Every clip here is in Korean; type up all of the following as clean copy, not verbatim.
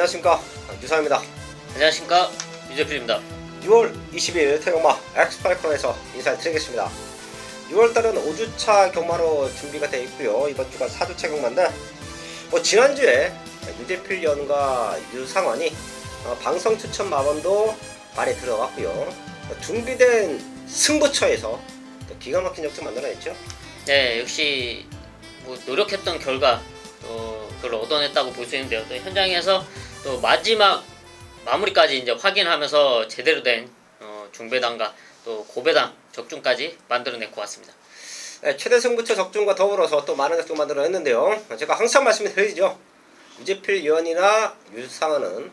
안녕하십니까, 유사입니다. 안녕하십니까, 유재필입니다. 6월 20일 태경마 엑스파이콘에서 인사드리겠습니다. 6월달은 5주차 경마로 준비가 되어 있고요. 이번 주가 4주차 경마인데 지난주에 유재필 연과 유상환이 방송 추천 마번도 말에 들어갔고요. 준비된 승부처에서 기가 막힌 역전 만들어냈죠. 네, 역시 노력했던 결과 그걸 얻어냈다고 볼 수 있는데요. 또 현장에서 또 마지막 마무리까지 이제 확인하면서 제대로 된 중배당과 또 고배당 적중까지 만들어내고 왔습니다. 네, 최대 승부처 적중과 더불어서 또 많은 적중 만들어냈는데요. 제가 항상 말씀드리죠. 유재필 위원이나 유상환은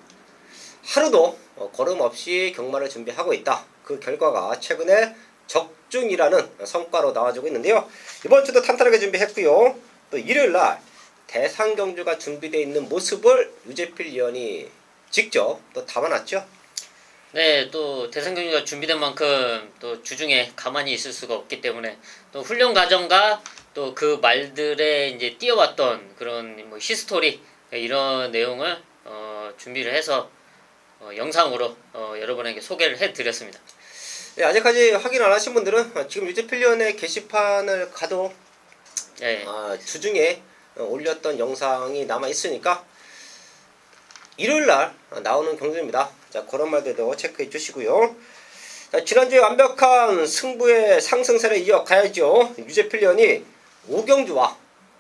하루도 걸음 없이 경마를 준비하고 있다. 그 결과가 최근에 적중이라는 성과로 나와주고 있는데요. 이번 주도 탄탄하게 준비했고요. 또 일요일날 대상 경주가 준비되어 있는 모습을 유재필 위원이 직접 또 담아놨죠. 네, 또 대상 경주가 준비된 만큼 또 주중에 가만히 있을 수가 없기 때문에 또 훈련 과정과 또 그 말들에 이제 뛰어왔던 그런 히스토리 이런 내용을 준비를 해서 영상으로 여러분에게 소개를 해드렸습니다. 네, 아직까지 확인 안 하신 분들은 지금 유재필 위원의 게시판을 가도 네. 주중에 올렸던 영상이 남아 있으니까 일요일날 나오는 경주입니다. 자, 그런 말들도 체크해 주시고요. 자, 지난주에 완벽한 승부의 상승세를 이어가야죠. 유재필 위원이 5경주와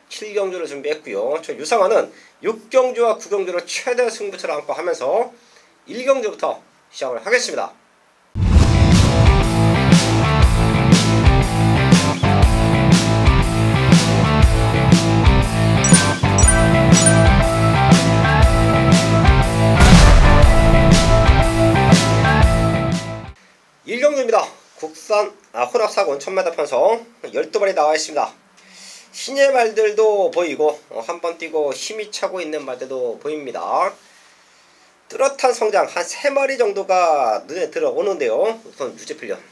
7경주를 준비했고요. 저 유상환은 6경주와 9경주를 최대 승부처를 안고 하면서 1경주부터 시작을 하겠습니다. 국산 혼합사군 1000m 편성 12발이 나와 있습니다. 신예 말들도 보이고 한번 뛰고 힘이 차고 있는 말들도 보입니다. 뚜렷한 성장 한 3마리 정도가 눈에 들어오는데요. 우선 유재필 연.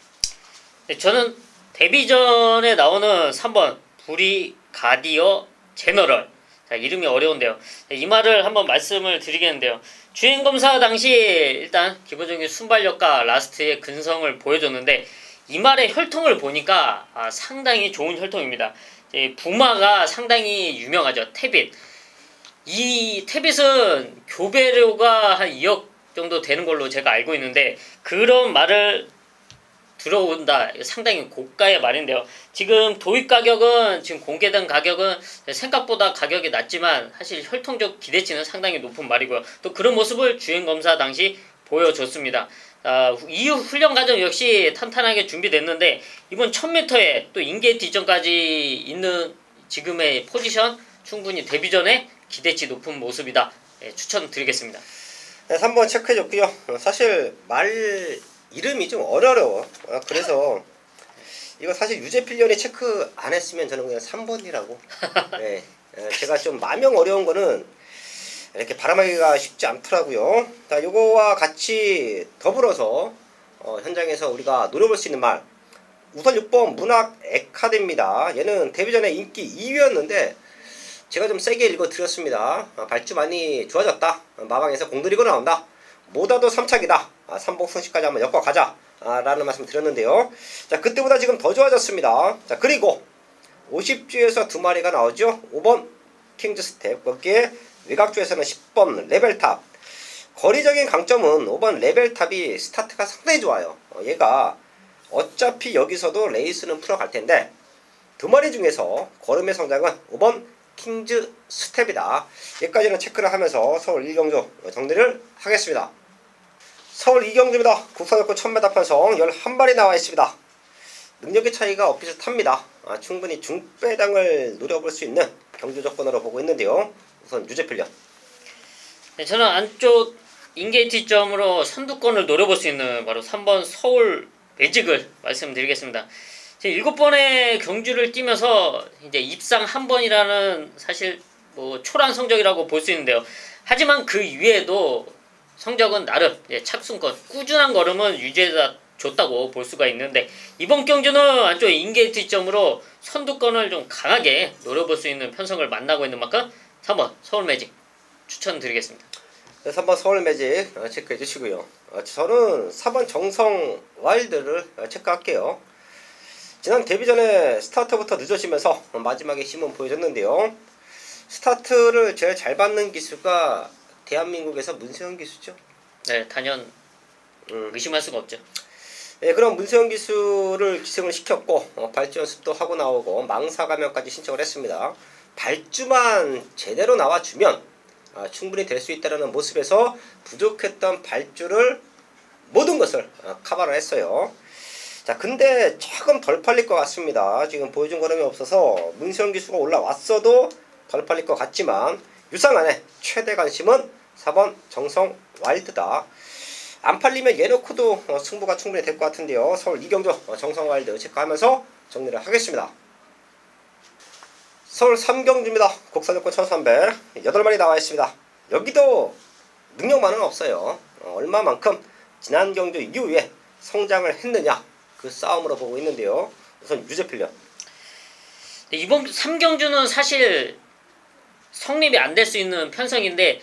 네, 저는 데뷔전에 나오는 3번 브리가디어 제너럴. 자, 이름이 어려운데요. 이 말을 한번 말씀을 드리겠는데요. 주행검사 당시 일단 기본적인 순발력과 라스트의 근성을 보여줬는데 이 말의 혈통을 보니까 상당히 좋은 혈통입니다. 부마가 상당히 유명하죠. 태빗. 이 태빗은 교배료가 한 2억 정도 되는 걸로 제가 알고 있는데 그런 말을 들어온다. 상당히 고가의 말인데요. 지금 도입 가격은 지금 공개된 가격은 생각보다 가격이 낮지만 사실 혈통적 기대치는 상당히 높은 말이고요. 또 그런 모습을 주행검사 당시 보여줬습니다. 이후 훈련 과정 역시 탄탄하게 준비됐는데 이번 1000m에 또 인게이트 이전까지 있는 지금의 포지션 충분히 데뷔전에 기대치 높은 모습이다. 추천드리겠습니다. 네, 3번 체크해줬고요. 사실 말 이름이 좀 어려워. 그래서 이거 사실 유재필 연이 체크 안 했으면 저는 그냥 3번이라고. 네, 제가 좀 마명 어려운 거는 이렇게 발음하기가 쉽지 않더라고요. 자, 요거와 같이 더불어서 현장에서 우리가 노려볼 수 있는 말. 우선 6번 문학 에카드입니다. 얘는 데뷔전에 인기 2위였는데 제가 좀 세게 읽어드렸습니다. 발주 많이 좋아졌다. 마방에서 공들이고 나온다. 뭐다도 3착이다. 3복 승식까지 한번 엮어 가자. 라는 말씀 드렸는데요. 자, 그때보다 지금 더 좋아졌습니다. 자, 그리고 50주에서 2마리가 나오죠. 5번 킹즈 스텝. 거기에 외곽주에서는 10번 레벨탑. 거리적인 강점은 5번 레벨탑이 스타트가 상당히 좋아요. 얘가 어차피 여기서도 레이스는 풀어갈 텐데 2마리 중에서 걸음의 성장은 5번 킹즈 스텝이다. 여기까지는 체크를 하면서 서울 1경주 정리를 하겠습니다. 서울 2경주입니다. 국산역구 1000m 편성 11발이 나와 있습니다. 능력의 차이가 비슷합니다. 충분히 중배당을 노려볼 수 있는 경주 조건으로 보고 있는데요. 우선 유재필 연. 네, 저는 안쪽 인게이트 점으로 선두권을 노려볼 수 있는 바로 3번 서울 매직을 말씀드리겠습니다. 7번의 경주를 뛰면서 이제 입상 한 번이라는 사실 초란 성적이라고 볼 수 있는데요. 하지만 그 이외에도 성적은 나름 착순권, 꾸준한 걸음은 유지해 줬다고 볼 수가 있는데 이번 경주는 안쪽 인게이트 점으로 선두권을 좀 강하게 노려볼 수 있는 편성을 만나고 있는 만큼 3번 서울 매직 추천드리겠습니다. 그래서 한번 서울 매직 체크해 주시고요. 저는 4번 정성 와일드를 체크할게요. 지난 데뷔 전에 스타트부터 늦어지면서 마지막에 힘은 보여줬는데요. 스타트를 제일 잘 받는 기수가 대한민국에서 문세영 기수죠. 네, 단연 의심할 수가 없죠. 네, 그럼 문세영 기수를 기승을 시켰고 발주 연습도 하고 나오고 망사 감염까지 신청을 했습니다. 발주만 제대로 나와주면 충분히 될 수 있다는 모습에서 부족했던 발주를 모든 것을 커버를 했어요. 자, 근데 조금 덜 팔릴 것 같습니다. 지금 보여준 걸음이 없어서 문세영 기수가 올라왔어도 덜 팔릴 것 같지만 유상안에 최대 관심은 4번 정성 와일드다. 안 팔리면 얘놓고도 승부가 충분히 될 것 같은데요. 서울 이경조 정성 와일드 체크하면서 정리를 하겠습니다. 서울 3경주입니다. 국산조건 1300 8마리 나와 있습니다. 여기도 능력만은 없어요. 얼마만큼 지난 경주 이후에 성장을 했느냐 그 싸움으로 보고 있는데요. 우선 유재필련. 이번 3경주는 사실 성립이 안 될 수 있는 편성인데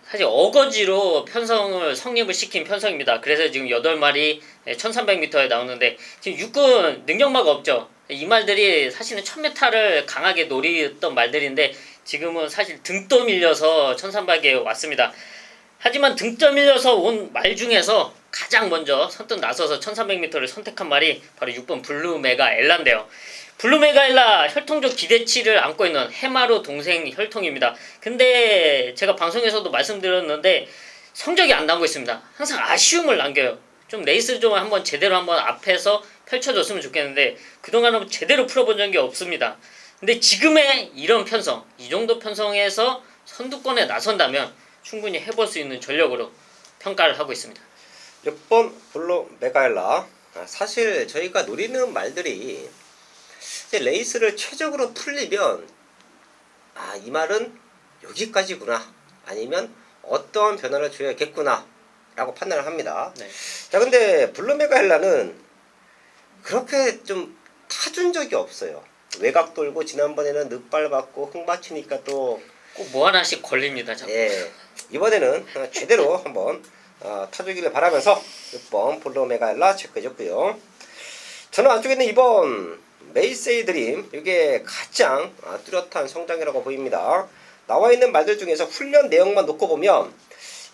사실 어거지로 편성을 성립을 시킨 편성입니다. 그래서 지금 8마리 1300m에 나오는데 지금 육군 능력마가 없죠. 이 말들이 사실은 1000m를 강하게 노리던 말들인데 지금은 사실 등 떠밀려서 1300에 왔습니다. 하지만 등 떠밀려서 온 말 중에서 가장 먼저 선뜻 나서서 1300m를 선택한 말이 바로 6번 블루메가 엘라인데요. 블루메가 엘라 혈통적 기대치를 안고 있는 해마루 동생 혈통입니다. 근데 제가 방송에서도 말씀드렸는데 성적이 안 나오고 있습니다. 항상 아쉬움을 남겨요. 좀 레이스 좀 한번 제대로 한번 앞에서 펼쳐줬으면 좋겠는데 그동안은 제대로 풀어본 적이 없습니다. 근데 지금의 이런 편성, 이 정도 편성에서 선두권에 나선다면 충분히 해볼 수 있는 전력으로 평가를 하고 있습니다. 6번 블루 메가엘라. 사실 저희가 노리는 말들이 레이스를 최적으로 풀리면 이 말은 여기까지구나 아니면 어떠한 변화를 줘야겠구나 라고 판단을 합니다. 네. 자, 근데 블루 메가엘라는 그렇게 좀 타준 적이 없어요. 외곽 돌고 지난번에는 늑발 받고 흙 맞히니까 또 꼭 뭐 하나씩 걸립니다. 자꾸. 이번에는 제대로 한번 타주기를 바라면서 6번 블루 메가엘라 체크해줬고요. 저는 안쪽에 있는 2번 메이세이 드림, 이게 가장 뚜렷한 성장이라고 보입니다. 나와 있는 말들 중에서 훈련 내용만 놓고 보면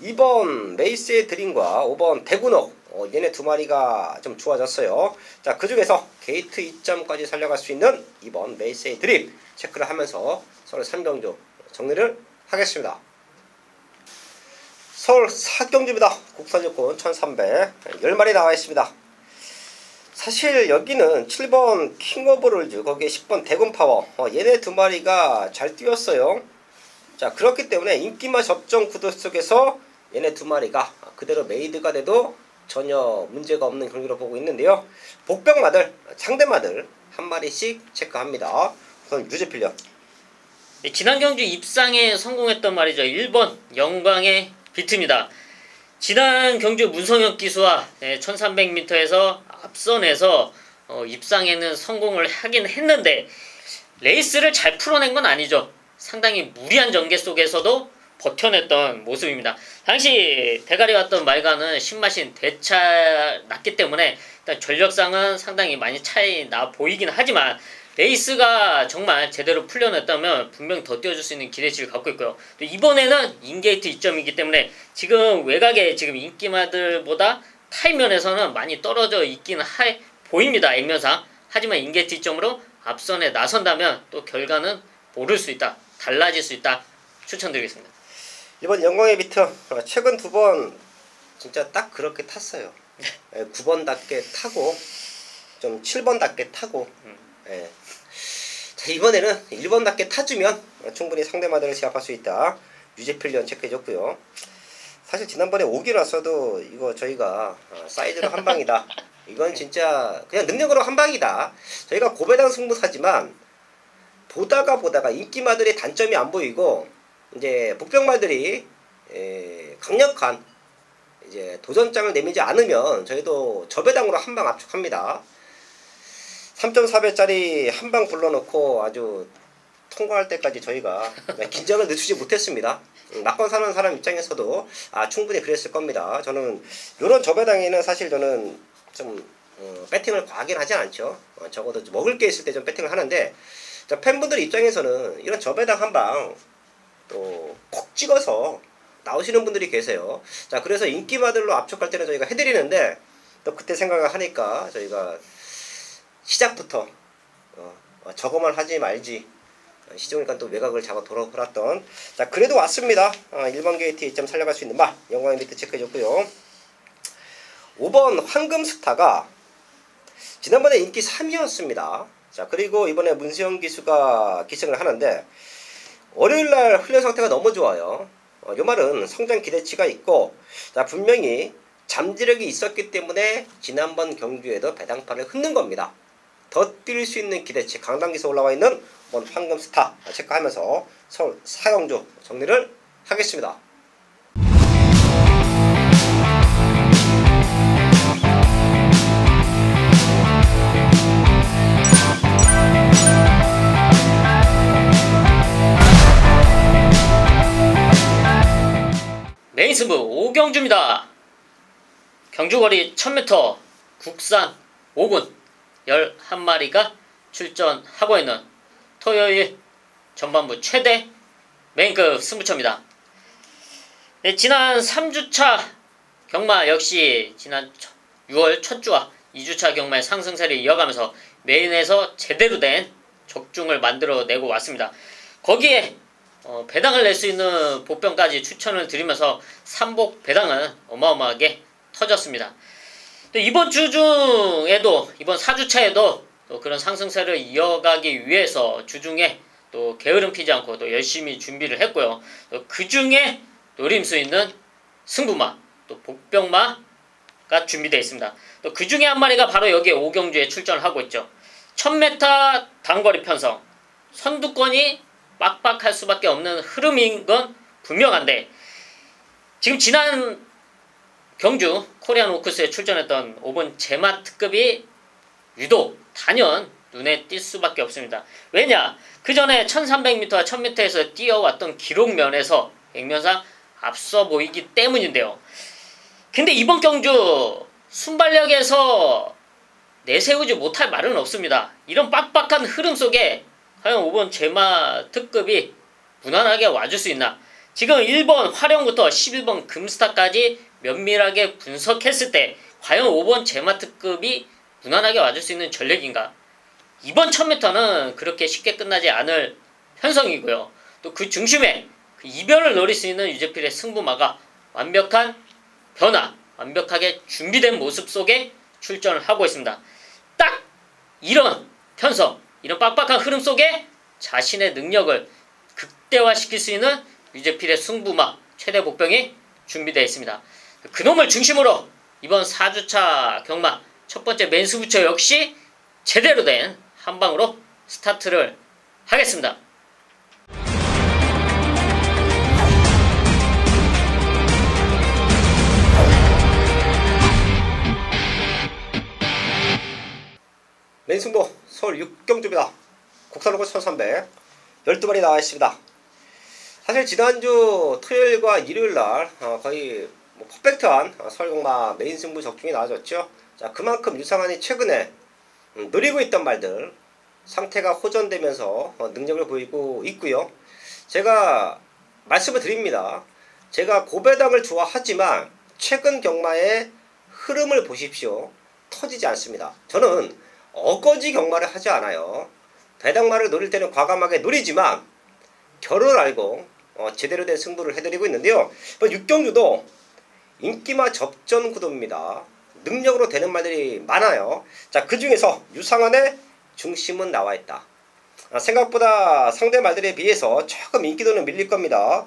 2번 메이세이 드림과 5번 대군옥 얘네 두 마리가 좀 좋아졌어요. 자, 그 중에서 게이트 2점까지 살려갈 수 있는 2번 메이세이 드림 체크를 하면서 서울 3경주 정리를 하겠습니다. 서울 4경주입니다. 국산조건 1300 10마리 나와 있습니다. 사실 여기는 7번 킹 오브 롤즈, 거기에 10번 대군파워 얘네 두 마리가 잘 뛰었어요. 자, 그렇기 때문에 인기마 접종 구도 속에서 얘네 두 마리가 그대로 메이드가 돼도 전혀 문제가 없는 경기로 보고 있는데요. 복병마들, 상대마들 한 마리씩 체크합니다. 우선 유재필련. 네, 지난 경주 입상에 성공했던 말이죠. 1번 영광의 비트입니다. 지난 경주 문성혁 기수와 1300m에서 앞선에서 입상에는 성공을 하긴 했는데 레이스를 잘 풀어낸 건 아니죠. 상당히 무리한 전개 속에서도 버텨냈던 모습입니다. 당시 대가리 왔던 말과는 신마신 대차 났기 때문에 일단 전력상은 상당히 많이 차이 나 보이긴 하지만 레이스가 정말 제대로 풀려냈다면 분명 더 뛰어줄 수 있는 기대치를 갖고 있고요. 또 이번에는 인게이트 2점이기 때문에 지금 외곽에 지금 인기마들보다 타임면에서는 많이 떨어져 있긴 보입니다. 액면상. 하지만 인게이트 2점으로 앞선에 나선다면 또 결과는 모를 수 있다. 달라질 수 있다. 추천드리겠습니다. 이번 영광의 비트 최근 두 번 진짜 딱 그렇게 탔어요. 9번답게 타고 좀 7번답게 타고 자, 이번에는 1번답게 타주면 충분히 상대마들을 제압할 수 있다. 유재필련 체크해줬고요. 사실 지난번에 오기 나서도 이거 저희가 사이즈로 한 방이다. 이건 진짜 그냥 능력으로 한 방이다. 저희가 고배당 승부사지만 보다가 인기마들의 단점이 안 보이고 이제 복병마들이 강력한 이제 도전장을 내밀지 않으면 저희도 저배당으로 한 방 압축합니다. 3.4배짜리 한 방 불러놓고 아주 통과할 때까지 저희가 긴장을 늦추지 못했습니다. 막건 사는 사람 입장에서도 충분히 그랬을 겁니다. 저는 이런 저배당에는 사실 저는 좀 배팅을 과하긴 하지 않죠. 적어도 먹을 게 있을 때 좀 배팅을 하는데 팬분들 입장에서는 이런 저배당 한 방 또 콕 찍어서 나오시는 분들이 계세요. 자, 그래서 인기마들로 압축할 때는 저희가 해드리는데 또 그때 생각을 하니까 저희가 시작부터 저거만 하지 말지 시종일관 또 외곽을 잡아 돌았던. 자, 그래도 왔습니다. 1번 게이트 2점 살려갈 수 있는 말 영광의 비트 체크해줬고요. 5번 황금스타가 지난번에 인기 3위였습니다. 자, 그리고 이번에 문세영 기수가 기승을 하는데 월요일날 훈련 상태가 너무 좋아요. 요 말은 성장 기대치가 있고, 자, 분명히 잠재력이 있었기 때문에 지난번 경주에도 배당판을 흩는 겁니다. 더 뛸 수 있는 기대치, 강당기서 올라와 있는 황금스타 체크하면서 서울 사경주 정리를 하겠습니다. 메인 승부 오경주입니다. 경주거리 1000m 국산 5군 11마리가 출전하고 있는 토요일 전반부 최대 메인급 승부처입니다. 네, 지난 3주차 경마 역시 지난 6월 첫 주와 2주차 경마의 상승세를 이어가면서 메인에서 제대로 된 적중을 만들어내고 왔습니다. 거기에 배당을 낼 수 있는 복병까지 추천을 드리면서 삼복 배당은 어마어마하게 터졌습니다. 또 이번 주 중에도 이번 4주차에도 또 그런 상승세를 이어가기 위해서 주중에 또 게으름 피지 않고 또 열심히 준비를 했고요. 또 그중에 노림 수 있는 승부마 또 복병마가 준비되어 있습니다. 또 그중에 한 마리가 바로 여기에 오경주에 출전을 하고 있죠. 1000m 단거리 편성 선두권이 빡빡할 수밖에 없는 흐름인 건 분명한데, 지금 지난 경주 코리안 오크스에 출전했던 5번 제마 특급이 유독 단연 눈에 띌 수밖에 없습니다. 왜냐? 그 전에 1300m와 1000m에서 뛰어왔던 기록 면에서 액면상 앞서 보이기 때문인데요. 근데 이번 경주 순발력에서 내세우지 못할 말은 없습니다. 이런 빡빡한 흐름 속에 과연 5번 제마 특급이 무난하게 와줄 수 있나? 지금 1번 화령부터 11번 금스타까지 면밀하게 분석했을 때 과연 5번 제마 특급이 무난하게 와줄 수 있는 전력인가? 이번 1000m는 그렇게 쉽게 끝나지 않을 편성이고요. 또 그 중심에 그 이변을 노릴 수 있는 유재필의 승부마가 완벽한 변화, 완벽하게 준비된 모습 속에 출전을 하고 있습니다. 딱 이런 편성, 이런 빡빡한 흐름 속에 자신의 능력을 극대화시킬 수 있는 유재필의 승부마 최대 복병이 준비되어 있습니다. 그놈을 중심으로 이번 4주차 경마 첫 번째 메인 승부처 역시 제대로 된 한방으로 스타트를 하겠습니다. 메인 승부 서울 6경주입니다. 국산로고 1300 12마리 나와 있습니다. 사실 지난주 토요일과 일요일날 거의 퍼펙트한 서울경마 메인 승부 적중이 나와졌죠. 자, 그만큼 유상한이 최근에 노리고 있던 말들 상태가 호전되면서 능력을 보이고 있고요. 제가 말씀을 드립니다. 제가 고배당을 좋아하지만 최근 경마의 흐름을 보십시오. 터지지 않습니다. 저는 어거지 경마를 하지 않아요. 배당마를 노릴 때는 과감하게 노리지만 결을 알고 제대로 된 승부를 해드리고 있는데요. 6경주도 인기마 접전 구도입니다. 능력으로 되는 말들이 많아요. 자, 그 중에서 유상한의 중심은 나와 있다. 생각보다 상대 말들에 비해서 조금 인기도는 밀릴 겁니다.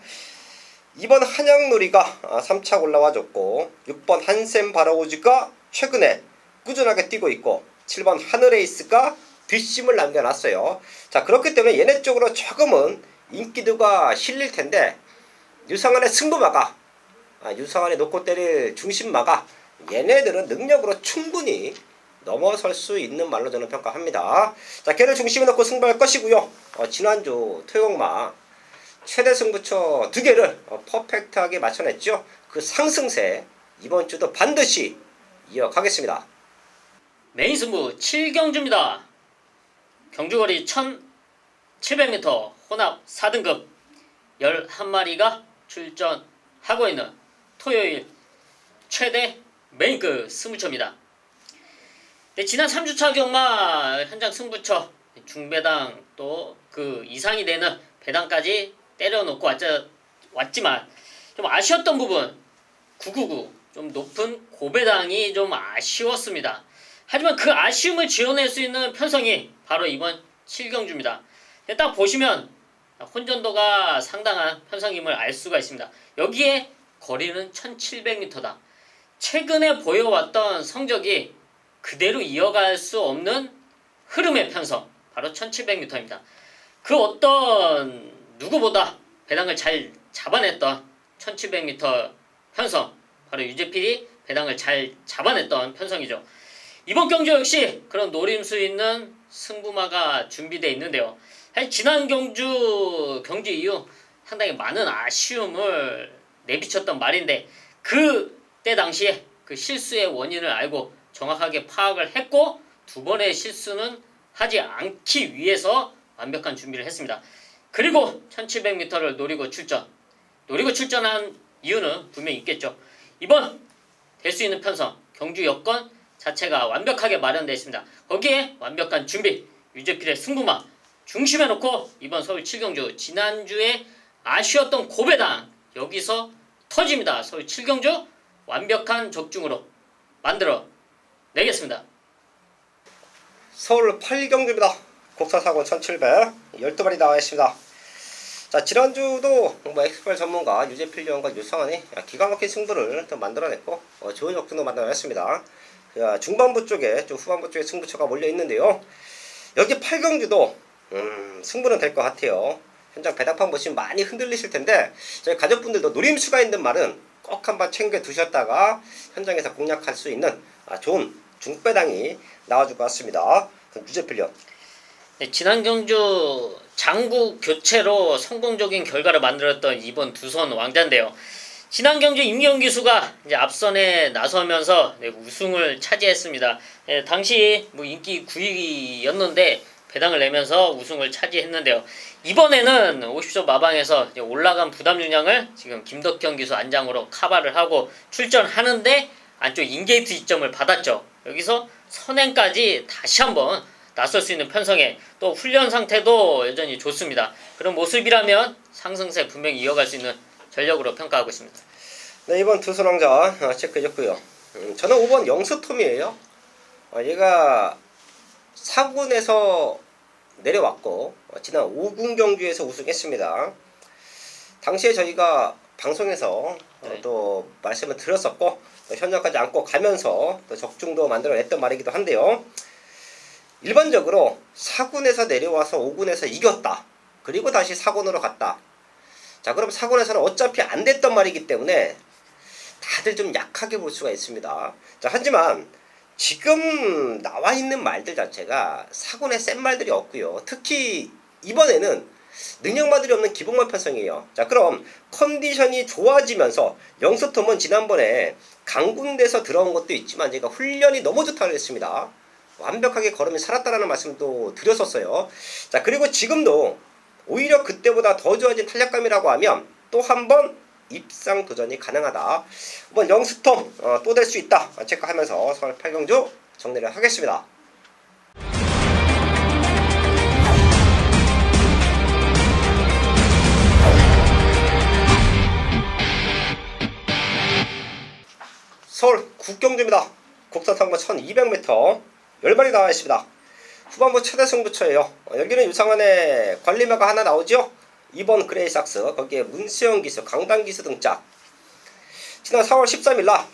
2번 한양놀이가 3차 올라와줬고 6번 한샘 바라오즈가 최근에 꾸준하게 뛰고 있고 7번 하늘에이스가 뒷심을 남겨놨어요. 자, 그렇기 때문에 얘네 쪽으로 조금은 인기도가 실릴 텐데 유상한의 승부마가 유상한의 놓고 때릴 중심마가 얘네들은 능력으로 충분히 넘어설 수 있는 말로 저는 평가합니다. 자, 걔를 중심에 놓고 승부할 것이고요. 지난주 토요일마 최대 승부처 두 개를 퍼펙트하게 맞춰냈죠. 그 상승세 이번 주도 반드시 이어가겠습니다. 메인 승부 7경주입니다. 경주거리 1700m 혼합 4등급 11마리가 출전하고 있는 토요일 최대 메인급 승부처입니다. 네, 지난 3주차 경마 현장 승부처 중배당 또 그 이상이 되는 배당까지 때려놓고 왔지만 좀 아쉬웠던 부분 999 좀 높은 고배당이 좀 아쉬웠습니다. 하지만 그 아쉬움을 지어낼 수 있는 편성이 바로 이번 7경주입니다. 딱 보시면 혼전도가 상당한 편성임을 알 수가 있습니다. 여기에 거리는 1700m다. 최근에 보여왔던 성적이 그대로 이어갈 수 없는 흐름의 편성 바로 1700m입니다. 그 어떤 누구보다 배당을 잘 잡아냈던 1700m 편성 바로 유재필이 배당을 잘 잡아냈던 편성이죠. 이번 경주 역시 그런 노림수 있는 승부마가 준비되어 있는데요. 사실 지난 경주 이후 상당히 많은 아쉬움을 내비쳤던 말인데 그때 당시에 그 실수의 원인을 알고 정확하게 파악을 했고 두 번의 실수는 하지 않기 위해서 완벽한 준비를 했습니다. 그리고 1700m를 노리고 출전한 이유는 분명히 있겠죠. 이번 될 수 있는 편성 경주 여건 자체가 완벽하게 마련되어 있습니다. 거기에 완벽한 준비 유재필의 승부마 중심에 놓고 이번 서울 7경주 지난주에 아쉬웠던 고배당 여기서 터집니다. 서울 7경주 완벽한 적중으로 만들어 내겠습니다. 서울 8경주입니다. 국사사고 1700 12마리 나와 있습니다. 자, 지난주도 엑스팔 전문가 유재필 위원과 유성환이 기가 막힌 승부를 또 만들어냈고 좋은 적중도 만들어냈습니다. 중반부 쪽에 좀 후반부 쪽에 승부처가 몰려 있는데요. 여기 8경주도 승부는 될 것 같아요. 현장 배당판 보시면 많이 흔들리실 텐데 저희 가족분들도 노림수가 있는 말은 꼭 한번 챙겨 두셨다가 현장에서 공략할 수 있는 좋은 중배당이 나와줄 것 같습니다. 그럼 유재필 위원. 네, 지난 경주 장구 교체로 성공적인 결과를 만들었던 이번 두선 왕자인데요. 지난 경주 임경기수가 이제 앞선에 나서면서 우승을 차지했습니다. 당시 인기 9위였는데 배당을 내면서 우승을 차지했는데요. 이번에는 50점 마방에서 올라간 부담 윤양을 지금 김덕현 기수 안장으로 카바를 하고 출전하는데 안쪽 인게이트 이점을 받았죠. 여기서 선행까지 다시 한번 나설 수 있는 편성에 또 훈련 상태도 여전히 좋습니다. 그런 모습이라면 상승세 분명히 이어갈 수 있는 전력으로 평가하고 있습니다. 네, 이번 두선 왕자 체크해줬고요. 저는 5번 영수톰이에요. 얘가 4군에서 내려왔고 지난 5군 경주에서 우승했습니다. 당시에 저희가 방송에서 또 말씀을 드렸었고 또 현장까지 안고 가면서 또 적중도 만들어냈던 말이기도 한데요. 일반적으로 4군에서 내려와서 5군에서 이겼다. 그리고 다시 4군으로 갔다. 자, 그럼 4군에서는 어차피 안 됐던 말이기 때문에 다들 좀 약하게 볼 수가 있습니다. 자, 하지만 지금 나와 있는 말들 자체가 4군에 센 말들이 없고요. 특히 이번에는 능력마들이 없는 기복만 편성이에요. 자, 그럼 컨디션이 좋아지면서 영수톰은 지난번에 강군대에서 들어온 것도 있지만 제가 훈련이 너무 좋다고 했습니다. 완벽하게 걸음이 살았다라는 말씀도 드렸었어요. 자, 그리고 지금도 오히려 그때보다 더 좋아진 탄력감이라고 하면 또 한 번 입상 도전이 가능하다. 이번 영수톰 또 될 수 있다. 체크하면서 서울 8경주 정리를 하겠습니다. 서울 9경주입니다. 국사상부 1200m 10마리 나와 있습니다. 후반부 최대 승부처예요. 여기는 유상환의 관리마가 하나 나오죠. 2번 그레이삭스, 거기에 문수영 기수, 강당 기수 등짝. 지난 4월 13일날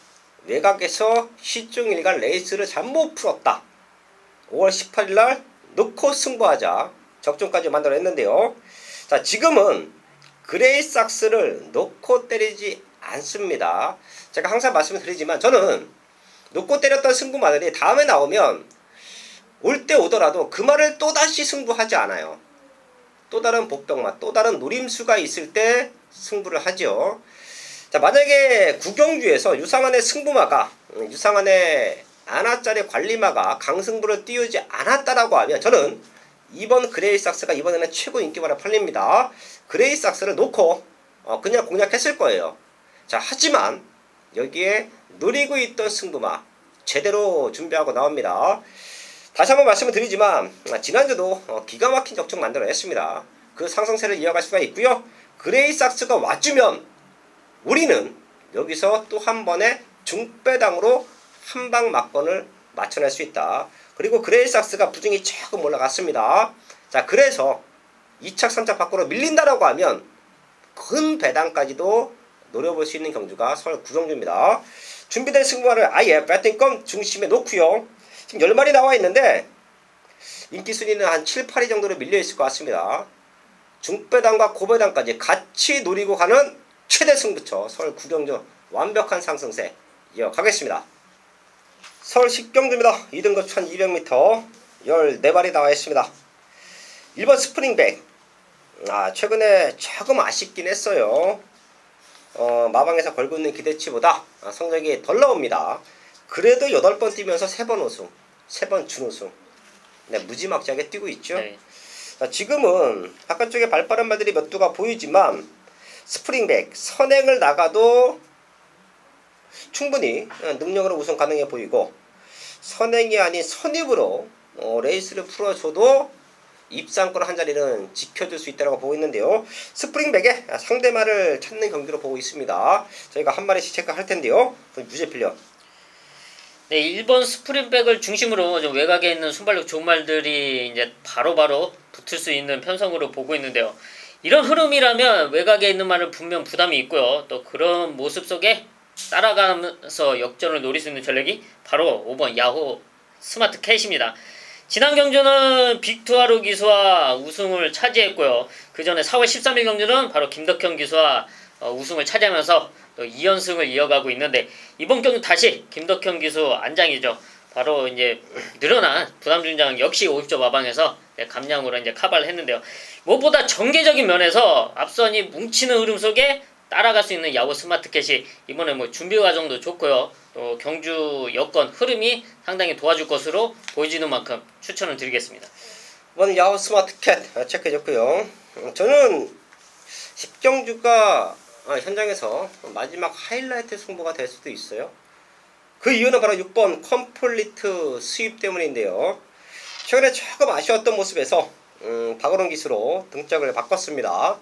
외곽에서 시중일간 레이스를 잘못 풀었다. 5월 18일날 놓고 승부하자 적중까지 만들어냈는데요. 자, 지금은 그레이삭스를 놓고 때리지 않습니다. 제가 항상 말씀을 드리지만 저는 놓고 때렸던 승부마들이 다음에 나오면 올 때 오더라도 그 말을 또다시 승부하지 않아요. 또 다른 복병맛, 또 다른 노림수가 있을 때 승부를 하죠. 자, 만약에 구경주에서 유상한의 승부마가, 유상한의 아나짜리 관리마가 강승부를 띄우지 않았다라고 하면 저는 이번 그레이삭스가 이번에는 최고 인기만을 팔립니다. 그레이삭스를 놓고 그냥 공략했을 거예요. 자, 하지만 여기에 노리고 있던 승부마 제대로 준비하고 나옵니다. 다시 한번 말씀을 드리지만 지난주도 기가 막힌 적중 만들어냈습니다. 그 상승세를 이어갈 수가 있고요. 그레이삭스가 와주면 우리는 여기서 또 한 번의 중배당으로 한방 막건을 맞춰낼 수 있다. 그리고 그레이삭스가 부진이 조금 올라갔습니다. 자, 그래서 2착 3착 밖으로 밀린다라고 하면 큰 배당까지도 노려볼 수 있는 경주가 서울 구경주입니다. 준비된 승부화를 아예 배팅권 중심에 놓고요. 지금 10마리 나와 있는데 인기 순위는 한 7, 8위 정도로 밀려 있을 것 같습니다. 중배당과 고배당까지 같이 노리고 가는 최대 승부처 서울 구경주 완벽한 상승세 이어가겠습니다. 서울 10경주입니다. 2등급 1200m 14마리 나와 있습니다. 1번 스프링백. 최근에 조금 아쉽긴 했어요. 마방에서 걸고 있는 기대치보다 성적이 덜 나옵니다. 그래도 8번 뛰면서 3번 우승, 3번 준우승. 네, 무지막지하게 뛰고 있죠. 네. 자, 지금은 바깥쪽에 발빠른 말들이 몇 두가 보이지만 스프링백 선행을 나가도 충분히 능력으로 우승 가능해 보이고 선행이 아닌 선입으로 레이스를 풀어줘도 입상권 한 자리는 지켜줄 수 있다고 보고 있는데요. 스프링백에 상대마를 찾는 경기로 보고 있습니다. 저희가 한 마리씩 체크할 텐데요. 유제 필력. 네, 1번 스프링백을 중심으로 좀 외곽에 있는 순발력 좋은 말들이 이제 바로바로 붙을 수 있는 편성으로 보고 있는데요. 이런 흐름이라면 외곽에 있는 말은 분명 부담이 있고요. 또 그런 모습 속에 따라가면서 역전을 노릴 수 있는 전략이 바로 5번 야호 스마트 캣입니다. 지난 경주는 빅투아루 기수와 우승을 차지했고요. 그 전에 4월 13일 경주는 바로 김덕현 기수와 우승을 차지하면서 또 2연승을 이어가고 있는데 이번 경주 다시 김덕현 기수 안장이죠. 바로 이제 늘어난 부담 중장 역시 50조 마방에서 감량으로 이제 카바를 했는데요. 무엇보다 전개적인 면에서 앞선이 뭉치는 흐름 속에 따라갈 수 있는 야구 스마트캣이 이번에 뭐 준비 과정도 좋고요. 또 경주 여건 흐름이 상당히 도와줄 것으로 보여지는 만큼 추천을 드리겠습니다. 이번 야후 스마트캣 체크해줬고요. 저는 10경주가 현장에서 마지막 하이라이트 승부가 될 수도 있어요. 그 이유는 바로 6번 컴플리트 수입 때문인데요. 최근에 조금 아쉬웠던 모습에서 박원원 기수로 등짝을 바꿨습니다.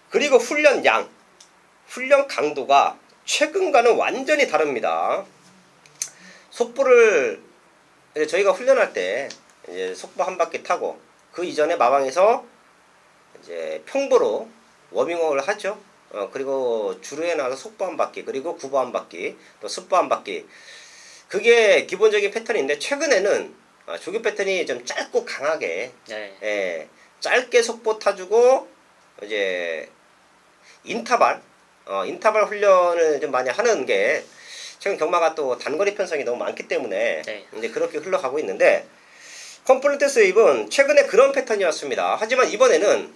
그리고 훈련 강도가 최근과는 완전히 다릅니다. 속보를 저희가 훈련할 때 이제 속보 한 바퀴 타고 그 이전에 마방에서 이제 평보로 워밍업을 하죠. 그리고 주루에 나와서 속보 한 바퀴, 그리고 구보 한 바퀴, 또 습보 한 바퀴. 그게 기본적인 패턴인데 최근에는 조교 패턴이 좀 짧고 강하게, 네. 짧게 속보 타주고 이제 인터벌 훈련을 좀 많이 하는 게 최근 경마가 또 단거리 편성이 너무 많기 때문에 이제 그렇게 흘러가고 있는데 컴플리트 스윕은 최근에 그런 패턴이었습니다. 하지만 이번에는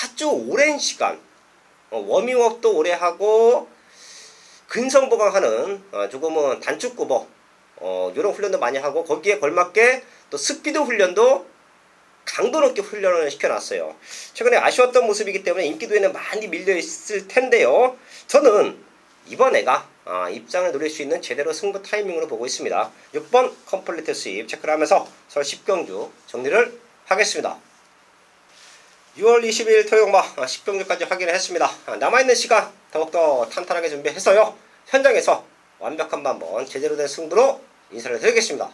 아주 오랜 시간 워밍업도 오래 하고 근성 보강하는 조금은 단축구보 이런 훈련도 많이 하고 거기에 걸맞게 또 스피드 훈련도 강도 높게 훈련을 시켜놨어요. 최근에 아쉬웠던 모습이기 때문에 인기도에는 많이 밀려있을 텐데요. 저는 이번 애가 입장을 노릴 수 있는 제대로 승부 타이밍으로 보고 있습니다. 6번 컴플리트 스윕 체크를 하면서 서울 10경주 정리를 하겠습니다. 6월 20일 토요일마 10경주까지 확인을 했습니다. 남아있는 시간 더욱더 탄탄하게 준비해서요. 현장에서 완벽한 한번 제대로 된 승부로 인사를 드리겠습니다.